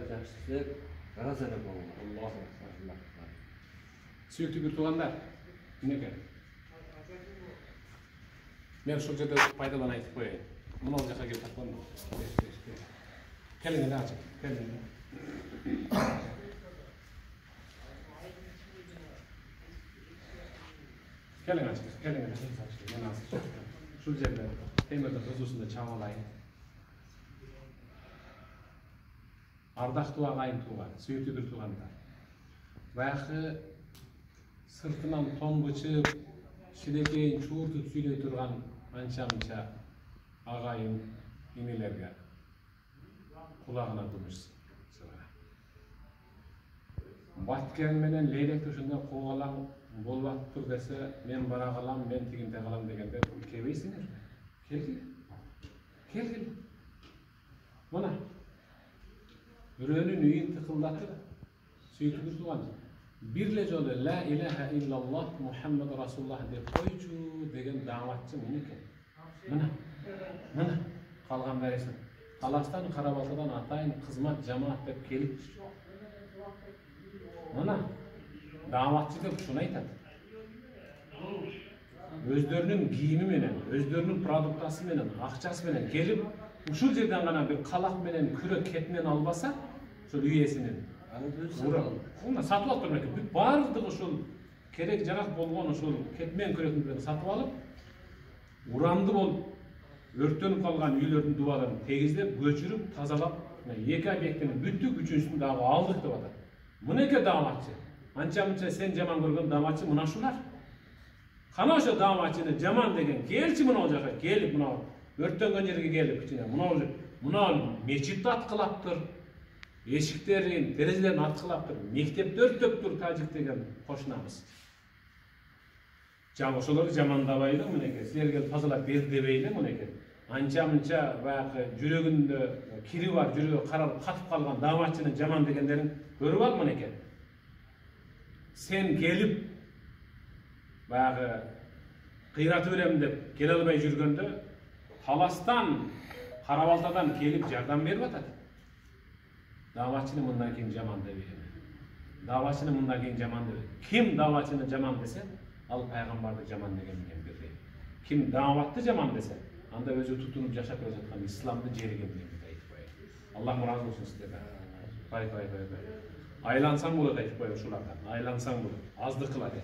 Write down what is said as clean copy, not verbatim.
жақсы разы болыңыз. Allahu akbar. Сүйікті бір туғандар, мінекей. Мен сол жерде пайдалан айтып қояйын. Мынау жаққа келіп тартқанмын. Келіңіз açık, келіңіз. Келіңіз açık, келіңіз. Мен азыр сол жерде темірдің қызусында чамалайын. Ардақты ағайын туған, сүйікті бір туғандар. Баяғы сыртынан том бычып, шилекейін чуыртып сүйлей тұрған анша-мұнша ағайын инелерге құлағына күміс сыра. Баткен менен лейлек түшінде қоғалаң болбап тұр десе, мен бара қалам, мен тегінде қалам дегенде келбейсіңдер. Кел. Мына біреунің үйін тықылдатып, сөйтіп тұрған. Бірле жолы «Ла илаха иллаллах Мухаммад Расуллах» деп қойчу деген даватчы мінекен. Мына қалған бәресін. Қаластан, Қарабалтадан атайын қызмат жамаат деп келіп. Мына даватчы деп шуны айтады. Өздерінің киімі менен, өздерінің продуктасы менен, ақчасы менен келіп, ушул жерден ғана бір қалақ менен күрек кетінен албаса, шул үйесінен сатып алып тұрмайды. Бүт барлығы ушул керек жарақ болған ушул кетмен күректен сатып алып, уранды болып өрттеніп қалған үйлердің дубаларын тегіздеп, көчіріп, тазалап, екі объектінің бүттік, үчіншісін дағы алдық деп атады. Мұнеке даватчы. Анча-мұнша сен жаман көрген даватчы мына шулар. Қана ошо даватчыны жаман деген келчи мынау жаққа келіп, мынау өрттенген жерге келіп, кичине мынау мечитти аткылап тұр. Ешіктерін, терезелерін атқылап тұр, мектепті өрттеп тұр тажик деген қошынамыз. Ошоларды жамандабайды, мінеке, сілерге тазалап берді дебейді, мінеке. Анча-мұнча баяғы жүрегінде кири бар, жүрегі қаралып қатып қалған даватчының жаман дегендерін көріп ал, мінеке. Сен келіп, баяғы қиратып өлем деп келе албай жүргенде, Таластан, Қарабалтадан келіп жардам беріп атады. Даватчыны мындан кейін жаман деп еді. Даватчыны мындан кейін жаман деп еді. Ким даватчыны жаман десе, ал пайғамбарды жаман дегенмен бірдей. Ким даватты жаман десе, анда өзі тұтынып жашап келе жатқан исламды жерген деп айтып қояды. Аллахым разы болсын сіздерге. Бай. Айлансаң болады айтып қояды шулардан. Айлансаң болады. Азды қылады.